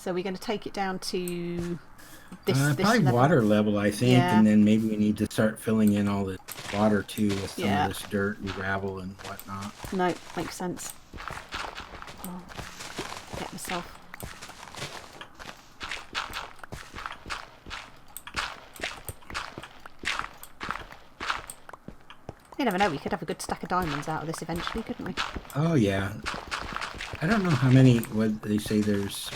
So we're going to take it down to this Probably level. water level, I think, Yeah. and then maybe we need to start filling in all the water too with some Yeah. of this dirt and gravel and whatnot. No, makes sense. Oh, get myself. You never know, we could have a good stack of diamonds out of this eventually, couldn't we? Oh yeah. I don't know how many. What they say there's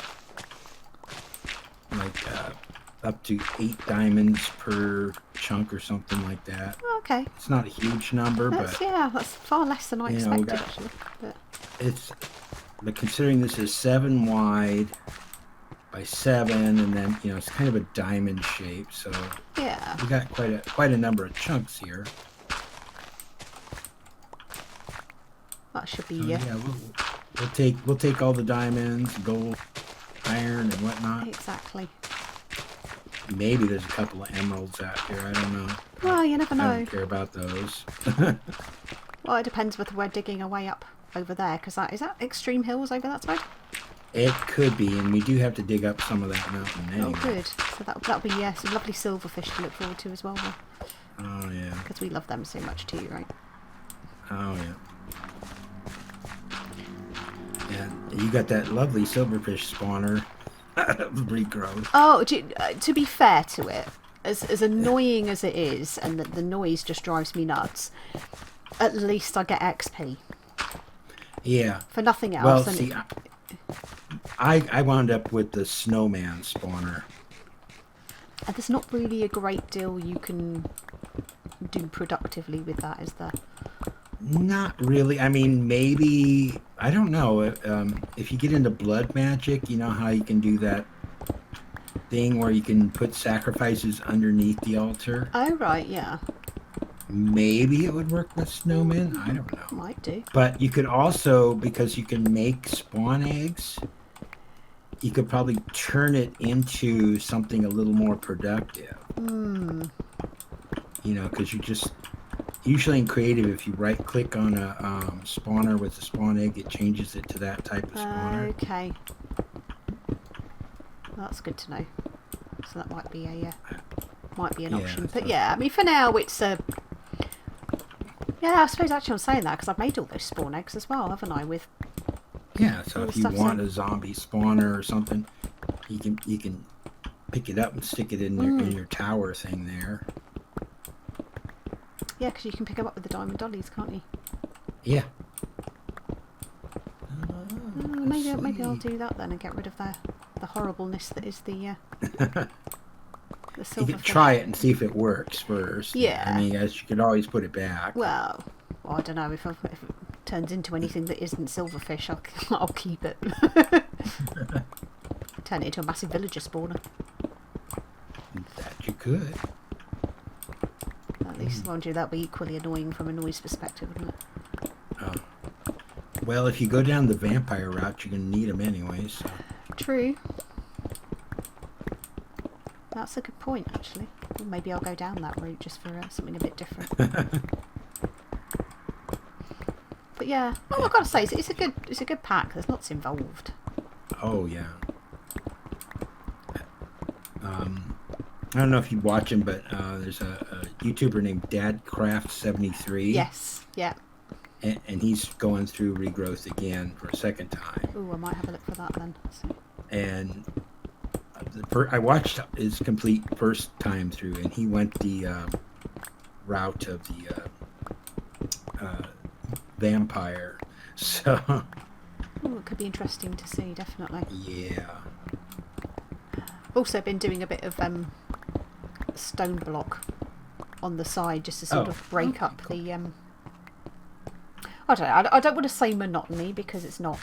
like up to 8 diamonds per chunk or something like that. Oh, okay. It's not a huge number, That's, but yeah, that's far less than I expected actually. But considering this is 7 wide by 7, and then it's kind of a diamond shape, so yeah, we got quite a number of chunks here. That should be yeah. We'll take all the diamonds, gold, iron, and whatnot. Exactly. Maybe there's a couple of emeralds out here. I don't know. Well, you never know. I don't care about those. Well, it depends whether we're digging our way up over there, because is that extreme hills over that side? It could be, and we do have to dig up some of that mountain anyway. Oh, good. So that'll be some lovely silverfish to look forward to as well. Then. Oh yeah. Because we love them so much too, right? Oh yeah. Yeah, you got that lovely silverfish spawner regrowth. Oh, to be fair to it, as annoying as it is, and the noise just drives me nuts, at least I get XP. Yeah. For nothing else. Well, see, I wound up with the snowman spawner. And there's not really a great deal you can do productively with that, is there? Not really. I mean, maybe, I don't know. If you get into blood magic, you know how you can do that thing where you can put sacrifices underneath the altar? Oh, right, yeah. Maybe it would work with snowmen. I don't know. Might do. But you could also, because you can make spawn eggs, you could probably turn it into something a little more productive. Because you just... Usually in creative, if you right-click on a spawner with a spawn egg, it changes it to that type of spawner. Okay. Well, that's good to know. So that might be an option. But yeah, I mean, for now, it's a... Yeah, I suppose actually I'm saying that because I've made all those spawn eggs as well, haven't I? Yeah, so if you want a zombie spawner or something, you can pick it up and stick it in your tower thing there. Yeah, because you can pick them up with the diamond dollies, can't you? Yeah. Maybe I'll do that then and get rid of the horribleness that is the silverfish. You could try it and see if it works first. Yeah. I mean, you could always put it back. Well, I don't know if it turns into anything that isn't silverfish. I'll keep it. Turn it into a massive villager spawner. That you could. At least, mind you, that'd be equally annoying from a noise perspective, wouldn't it? Oh. Well, if you go down the vampire route, you're going to need them anyways. So. True. That's a good point, actually. Well, maybe I'll go down that route just for something a bit different. But yeah, well, I've got to say, it's a good pack. There's lots involved. Oh yeah. I don't know if you watch him, but there's a YouTuber named Dadcraft73. Yes. Yeah. And he's going through regrowth again for a second time. Ooh, I might have a look for that then. And I watched his complete first time through, and he went the route of the vampire. So. Ooh, it could be interesting to see, definitely. Yeah. I've also been doing a bit of stone block on the side just to sort of break up the I don't want to say monotony because it's not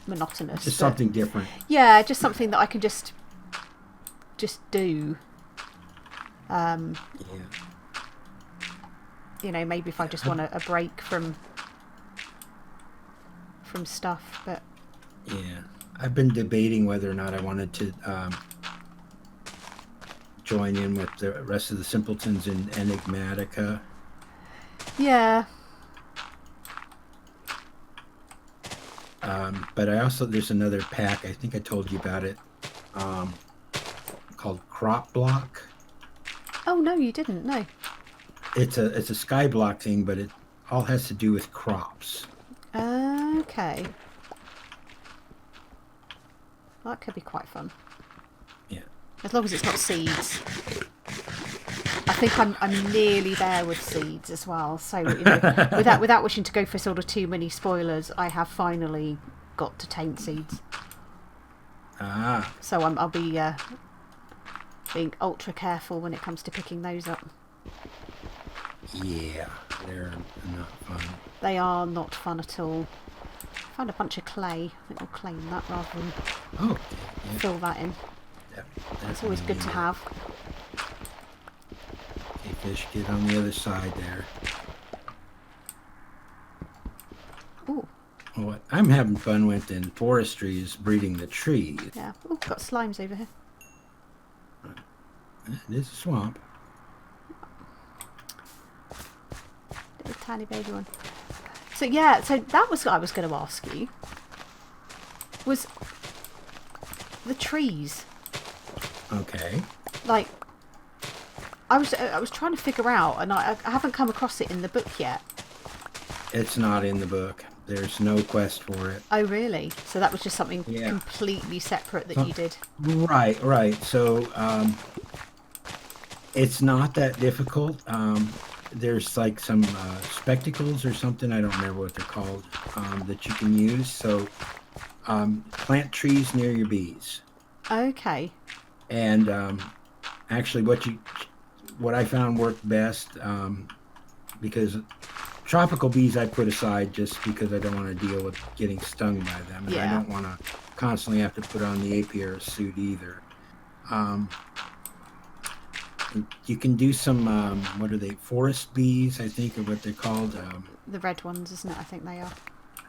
monotonous. Just something different. Yeah, just something that I can just do. Yeah. Maybe if I just want a break from stuff, but yeah, I've been debating whether or not I wanted to join in with the rest of the Simpletons in Enigmatica. Yeah. But there's another pack. I think I told you about it. Called Crop Block. Oh no, you didn't. No. It's a sky block thing, but it all has to do with crops. Okay. Well, that could be quite fun. Yeah. As long as it's not seeds. I think I'm nearly there with seeds as well. So without wishing to go for sort of too many spoilers, I have finally got to taint seeds. Ah. So I'll be being ultra careful when it comes to picking those up. Yeah, they're not fun. They are not fun at all. Found a bunch of clay. I think I'll claim that rather than fill that in. It's always good to have. Okay, fish, get on the other side there. Ooh. What I'm having fun with in forestry is breeding the trees. Yeah. Oh, got slimes over here. It is a swamp. Little tiny baby one. So yeah, so that was what I was going to ask you. Was the trees. Okay. Like, I was trying to figure out, and I haven't come across it in the book yet. It's not in the book. There's no quest for it. Oh, really? So that was just something completely separate that you did. Right. So it's not that difficult. There's like some spectacles or something, I don't remember what they're called, that you can use. So plant trees near your bees. Okay. And actually what I found worked best, because tropical bees I put aside just because I don't want to deal with getting stung by them. And I don't want to constantly have to put on the apiary suit either. You can do some, what are they, forest bees, I think, are what they're called. The red ones, isn't it? I think they are.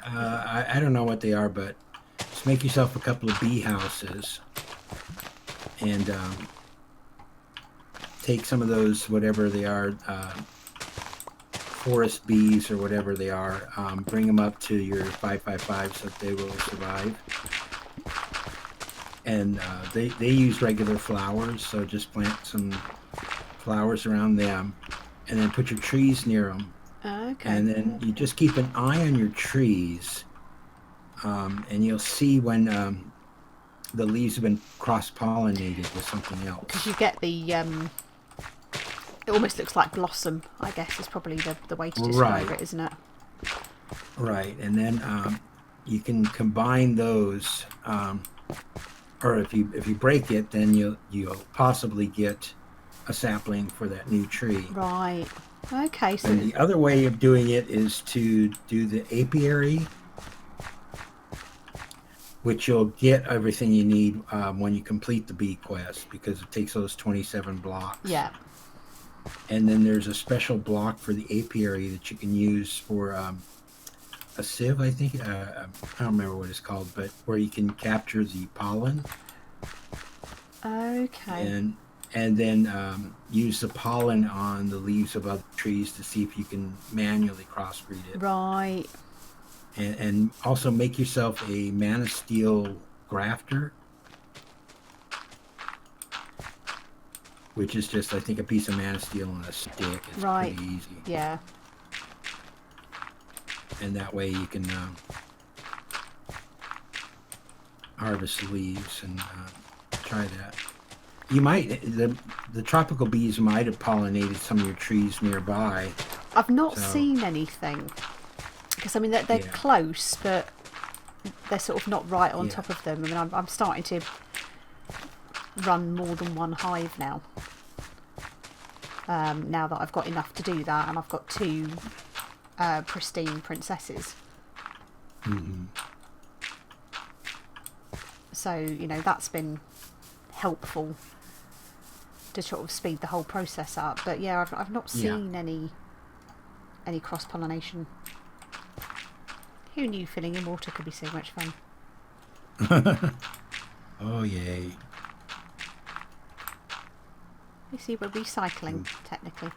I don't know what they are, but just make yourself a couple of bee houses and take some of those, whatever they are, forest bees or whatever they are, bring them up to your 555 so that they will survive. And they use regular flowers, so just plant some flowers around them and then put your trees near them. Okay. And then you just keep an eye on your trees, and you'll see when the leaves have been cross-pollinated with something else. Because you get the it almost looks like blossom, I guess is probably the way to describe it, isn't it? Right. And then you can combine those, or if you break it, then you'll possibly get a sapling for that new tree. Right. Okay. So and the other way of doing it is to do the apiary, which you'll get everything you need when you complete the bee quest, because it takes those 27 blocks. Yeah. And then there's a special block for the apiary that you can use for a sieve, I think. I don't remember what it's called, but where you can capture the pollen. Okay. And then use the pollen on the leaves of other trees to see if you can manually crossbreed it. Right. And also make yourself a manisteel grafter, which is just, I think, a piece of manisteel on a stick. It's pretty easy. Yeah. And that way you can harvest leaves and try that. You might, the tropical bees might have pollinated some of your trees nearby. I've not seen anything. Because, I mean, they're close, but they're sort of not right on top of them. I mean, I'm starting to run more than one hive now. Now that I've got enough to do that, and I've got 2 pristine princesses. Mm-hmm. So, that's been helpful to sort of speed the whole process up. But yeah, I've not seen any cross-pollination. Who knew filling in water could be so much fun? Oh, yay. You see, we're recycling, technically.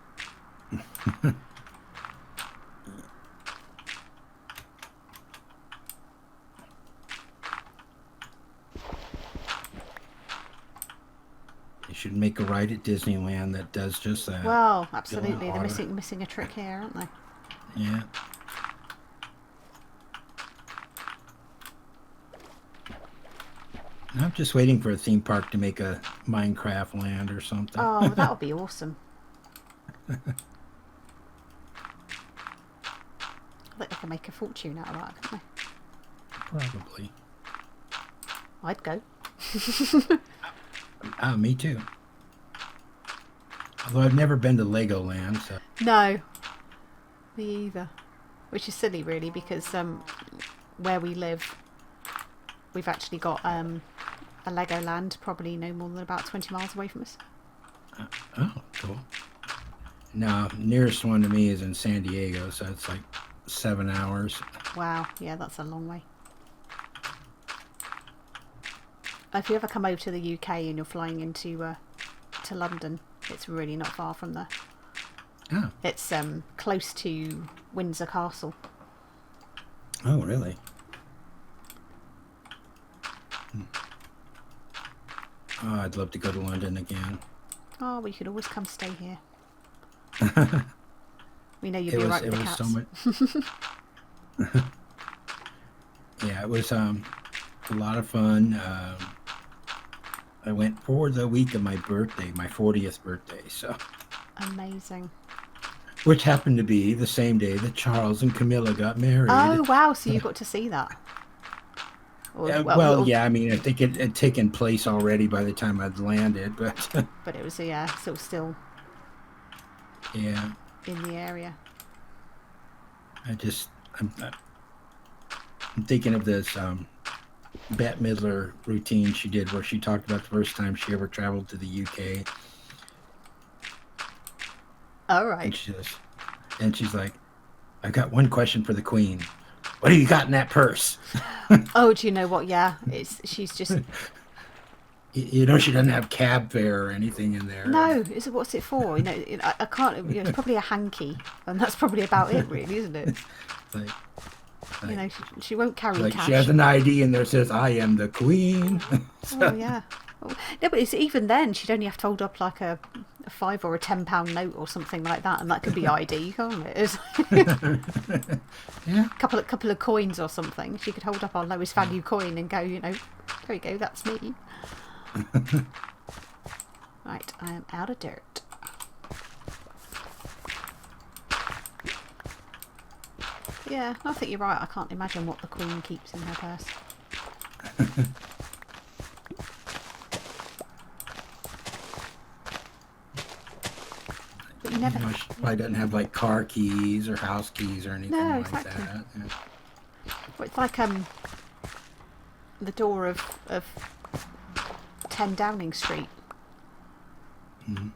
should make a ride at Disneyland that does just that. Well, absolutely. They're missing a trick here, aren't they? Yeah. I'm just waiting for a theme park to make a Minecraft land or something. Oh, that would be awesome. I think they can make a fortune out of that, couldn't they? Probably. I'd go. Me too. Although I've never been to Legoland, so. No. Me either. Which is silly, really, because where we live, we've actually got a Legoland probably no more than about 20 miles away from us. Oh, cool. No, nearest one to me is in San Diego, so it's like 7 hours. Wow, yeah, that's a long way. If you ever come over to the UK and you're flying into to London, it's really not far from there. Oh. It's close to Windsor Castle. Oh, really? Oh, I'd love to go to London again. Oh, we could always come stay here. We know you'll be right with the cats. So much. Yeah, it was a lot of fun. I went for the week of my birthday, my 40th birthday. So amazing. Which happened to be the same day that Charles and Camilla got married. Oh wow! So you got to see that. Yeah. I mean, I think it had taken place already by the time I'd landed, but. But it was still. Yeah. In the area. I'm thinking of this Bette Midler routine she did where she talked about the first time she ever traveled to the UK. All right. And she's like, I've got one question for the Queen. What do you got in that purse? Oh, do you know what? Yeah, she's just. You know, she doesn't have cab fare or anything in there. No, what's it for? I can't. It's probably a hanky, and that's probably about it, really, isn't it? She won't carry cash. She has an ID and there says, "I am the Queen." Oh yeah. No, but it's even then she'd only have to hold up like a £5 or a £10 note or something like that, and that could be ID, can't it? Yeah. Couple of coins or something. She could hold up our lowest value coin and go, there you go, that's me. Right, I am out of dirt. Yeah, I think you're right. I can't imagine what the Queen keeps in her purse. But you never. She probably doesn't have like car keys or house keys or anything like exactly. that. Yeah. Well, it's like the door of 10 Downing Street. Mm-hmm.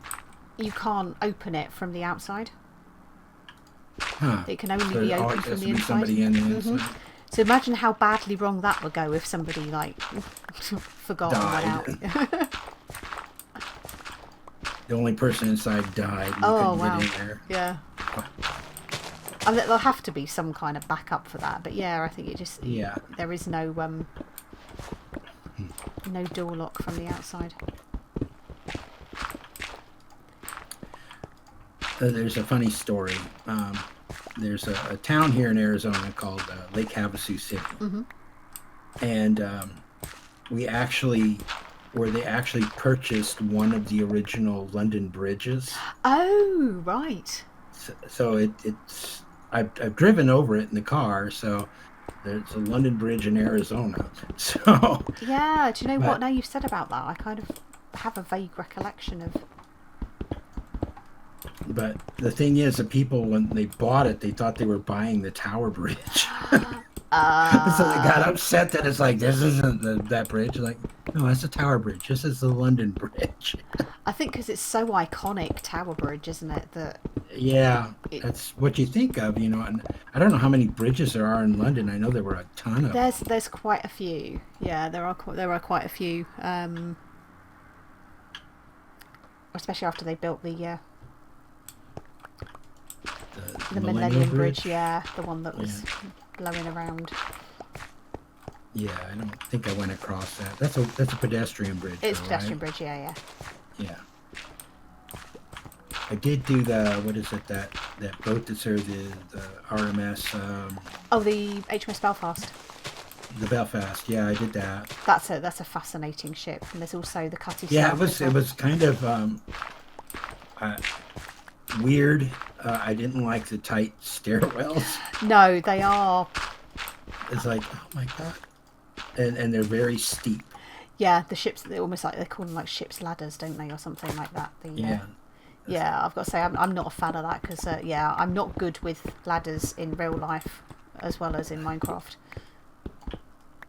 You can't open it from the outside. Huh. It can only be opened from the inside. Somebody in the inside. So imagine how badly wrong that would go if somebody forgot and went out. The only person inside died. And oh couldn't wow! Get in there. Yeah. I mean, there'll have to be some kind of backup for that, but yeah, I think there is no door lock from the outside. There's a funny story. There's a town here in Arizona called Lake Havasu City, and they actually purchased one of the original London bridges. Oh, right. So it's I've driven over it in the car. So there's a London Bridge in Arizona. So yeah, do you know what? Now you've said about that, I kind of have a vague recollection of. But the thing is, the people, when they bought it, they thought they were buying the Tower Bridge. So they got upset that it's like, this isn't that bridge. Like, no, that's the Tower Bridge. This is the London Bridge. I think because it's so iconic, Tower Bridge, isn't it? That's what you think of, And I don't know how many bridges there are in London. I know there were a ton of them. There's quite a few. Yeah, there are quite a few. Especially after they built the Millennium Bridge, yeah, the one that was blowing around. Yeah, I don't think I went across that. That's a pedestrian bridge. It's a pedestrian bridge, yeah. Yeah. I did do the, what is it, that boat that served the RMS, Oh, the HMS Belfast. the Belfast. Yeah, I did that. That's a fascinating ship, and there's also the Cutty Yeah, Sark as well. it was kind of uh, weird. I didn't like the tight stairwells. No, they are. It's like, oh my god, and they're very steep. Yeah, the ships, they're almost like, they call them like ship's ladders, don't they, or something like that. Yeah, I've got to say, I'm not a fan of that because, I'm not good with ladders in real life as well as in Minecraft.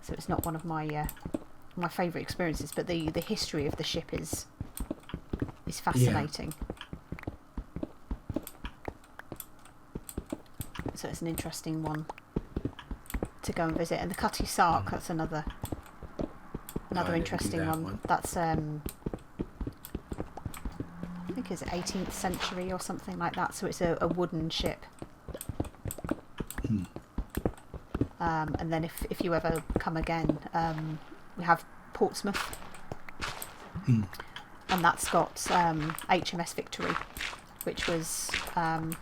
So it's not one of my my favourite experiences. But the history of the ship is fascinating. Yeah. So it's an interesting one to go and visit. And the Cutty Sark, that's another interesting one. That's I think it's 18th century or something like that. So it's a wooden ship. And then if you ever come again, we have Portsmouth, and that's got HMS Victory, which was Admiral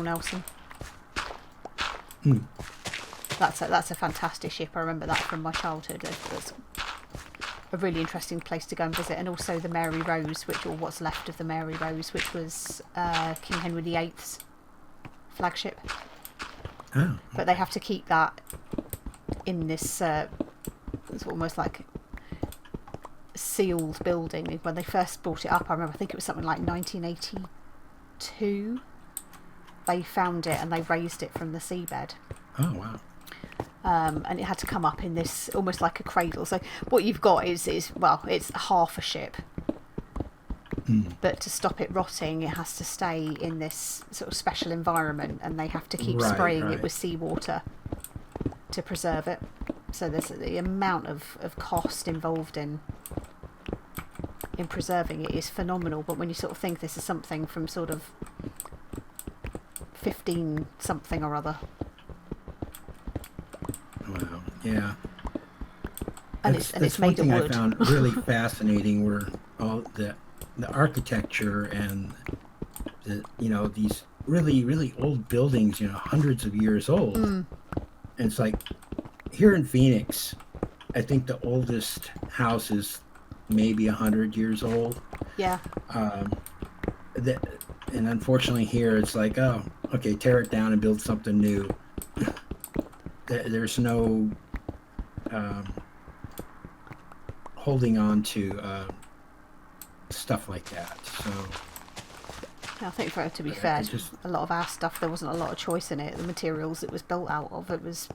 Nelson. That's a fantastic ship. I remember that from my childhood. It's a really interesting place to go and visit. And also the Mary Rose, or what's left of the Mary Rose, which was King Henry VIII's flagship. Oh. But they have to keep that in this it's almost like sealed building. When they first brought it up, I remember, I think it was something like 1982, they found it and they raised it from the seabed. Oh wow. And it had to come up in this almost like a cradle. So what you've got is well, it's half a ship, but to stop it rotting, it has to stay in this sort of special environment, and they have to keep spraying it with seawater to preserve it. So there's the amount of cost involved in preserving it is phenomenal. But when you sort of think this is something from sort of 15 something or other. Wow. Yeah. And it's made of wood. One thing I found really fascinating were all the architecture and these really old buildings, hundreds of years old. And it's like here in Phoenix, I think the oldest house is maybe 100 years old. Yeah. And unfortunately here it's like, oh, okay, tear it down and build something new. There's no holding on to stuff like that. So I think, for it to be fair, a lot of our stuff, there wasn't a lot of choice in it. The materials it was built out of, it was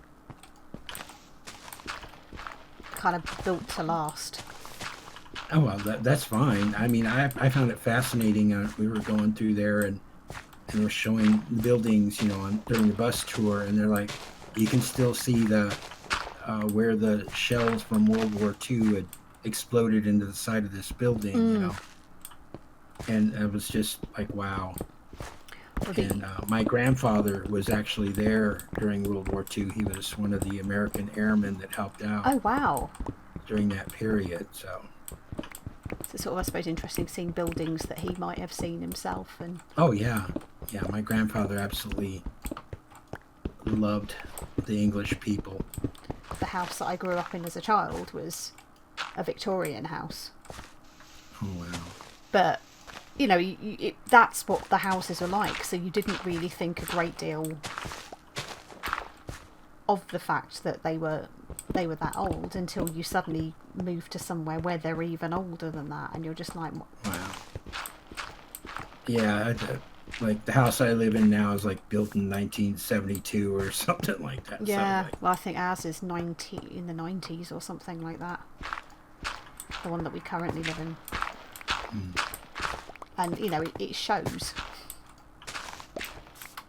kind of built to last. Oh well, that's fine. I mean, I found it fascinating. We were going through there and we're showing the buildings, during the bus tour, and they're like, you can still see the where the shells from World War II had exploded into the side of this building, and it was just like, wow. And my grandfather was actually there during World War II. He was one of the American airmen that helped out. Oh wow! During that period, so it's sort of, I suppose, interesting seeing buildings that he might have seen himself. And oh yeah, my grandfather absolutely loved the English people. The house that I grew up in as a child was a Victorian house. Oh wow! But that's what the houses are like. So you didn't really think a great deal of the fact that they were that old until you suddenly move to somewhere where they're even older than that, and you're just like, wow. Yeah, like the house I live in now is like built in 1972 or something like that. Yeah, well, I think ours is in the 90s or something like that. The one that we currently live in. And it shows,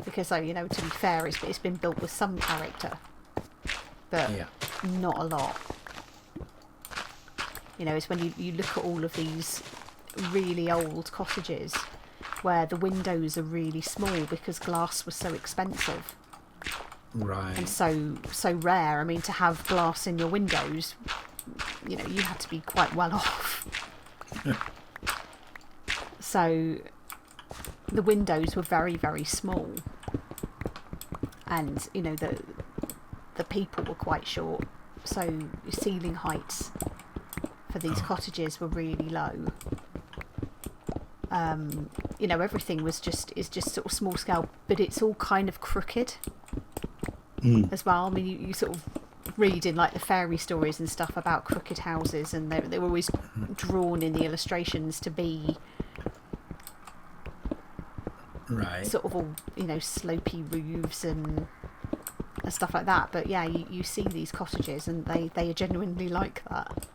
because to be fair, it's been built with some character, but not a lot. It's when you look at all of these really old cottages where the windows are really small because glass was so expensive, right, and so rare. I mean, to have glass in your windows, you had to be quite well off. So the windows were very, very small, and the people were quite short, so ceiling heights for these cottages were really low. Everything is just sort of small scale, but it's all kind of crooked as well. I mean, you sort of read in like the fairy stories and stuff about crooked houses, and they were always drawn in the illustrations to be right, sort of all slopey roofs and stuff like that. But yeah, you see these cottages and they are genuinely like that.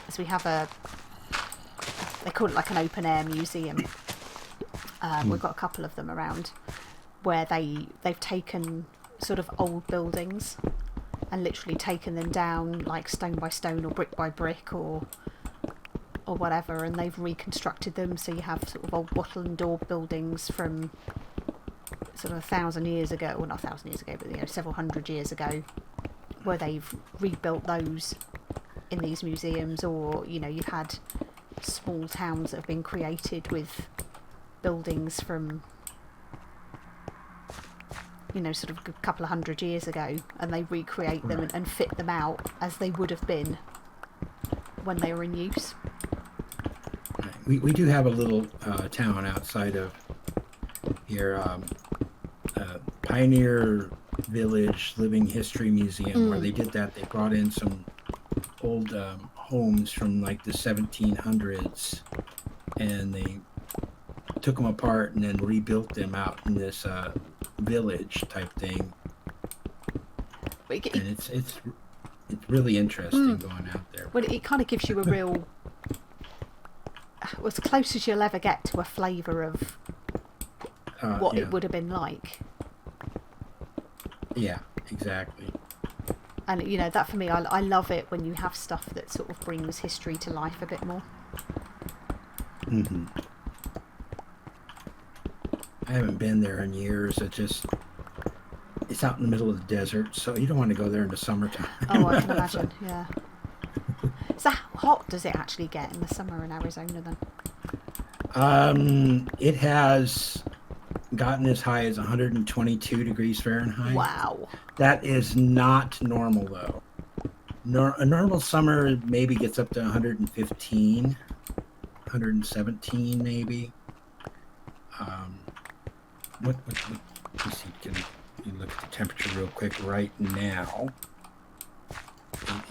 So we have they call it like an open air museum. We've got a couple of them around where they've taken sort of old buildings and literally taken them down like stone by stone or brick by brick or whatever, and they've reconstructed them. So you have sort of old wattle and daub buildings from sort of 1,000 years ago, well not 1,000 years ago, but several hundred years ago, where they've rebuilt those in these museums. Or you've had small towns that have been created with buildings from sort of a couple of hundred years ago, and they recreate them and fit them out as they would have been when they were in use. We do have a little town outside of here, Pioneer Village Living History Museum, where they did that. They brought in some old homes from like the 1700s, and they took them apart and then rebuilt them out in this village type thing. And it's really interesting going out there. Well, it kind of gives you a real, as close as you'll ever get to a flavour of what it would have been like. Yeah, exactly. And that for me, I love it when you have stuff that sort of brings history to life a bit more. Mm-hmm. I haven't been there in years. It's out in the middle of the desert, so you don't want to go there in the summertime. Oh, I can imagine, yeah. So how hot does it actually get in the summer in Arizona then? It has gotten as high as 122 degrees Fahrenheit. Wow. That is not normal, though. A normal summer maybe gets up to 115, 117 maybe. Let me see, can you look at the temperature real quick right now.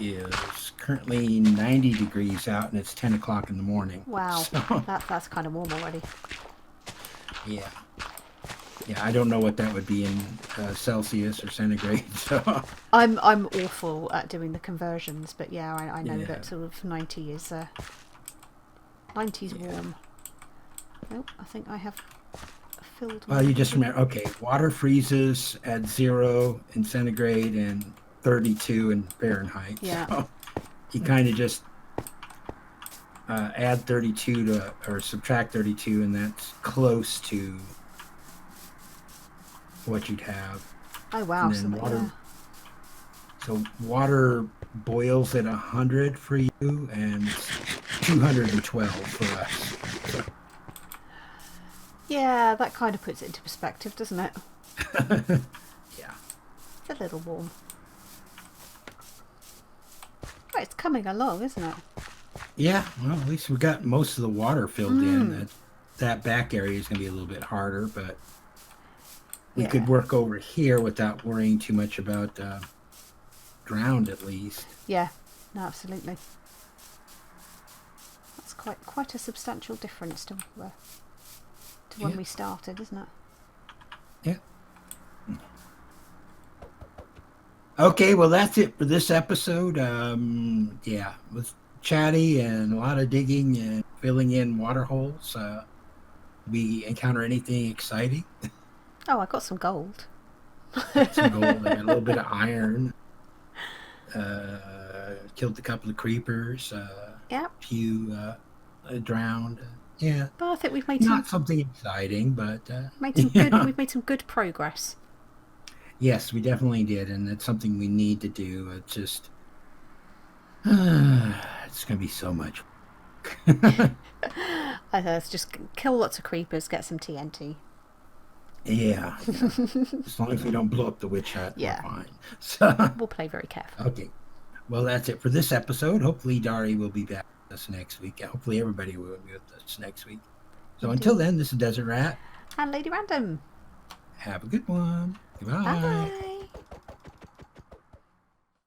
It is currently 90 degrees out, and it's 10 o'clock in the morning. Wow, so, that's kind of warm already. Yeah, I don't know what that would be in Celsius or centigrade. So I'm awful at doing the conversions, but yeah, I know that sort of 90 is 90's warm. Nope, I think I have filled. Well, you just remember. Okay, water freezes at 0 in centigrade and 32 in Fahrenheit. Yeah. So you kind of just add 32 to, or subtract 32, and that's close to what you'd have. Oh wow! So water boils at 100 for you, and 212 for us. So. Yeah, that kind of puts it into perspective, doesn't it? Yeah. It's a little warm. Right, it's coming along, isn't it? Yeah, well, at least we got most of the water filled in. That back area is going to be a little bit harder, but we could work over here without worrying too much about ground, at least. Yeah, no, absolutely. That's quite a substantial difference to when we started, isn't it? Yeah. Okay, well, that's it for this episode. It was chatty and a lot of digging and filling in water holes. We encounter anything exciting? Oh, I got some gold. Some gold and a little bit of iron. Killed a couple of creepers. Yeah. A few drowned. Yeah. But I think we've made not something exciting, but we've made some good progress. Yes, we definitely did, and it's something we need to do. It's just, it's going to be so much. Let's just kill lots of creepers, get some TNT. Yeah. As long as we don't blow up the witch hut, Yeah. we're fine. So, We'll play very carefully. okay. Well, that's it for this episode. Hopefully, Dari will be back with us next week. Hopefully, everybody will be with us next week. So, Indeed. until then, this is Desert Rat. And Lady Random. Have a good one. Goodbye. Bye.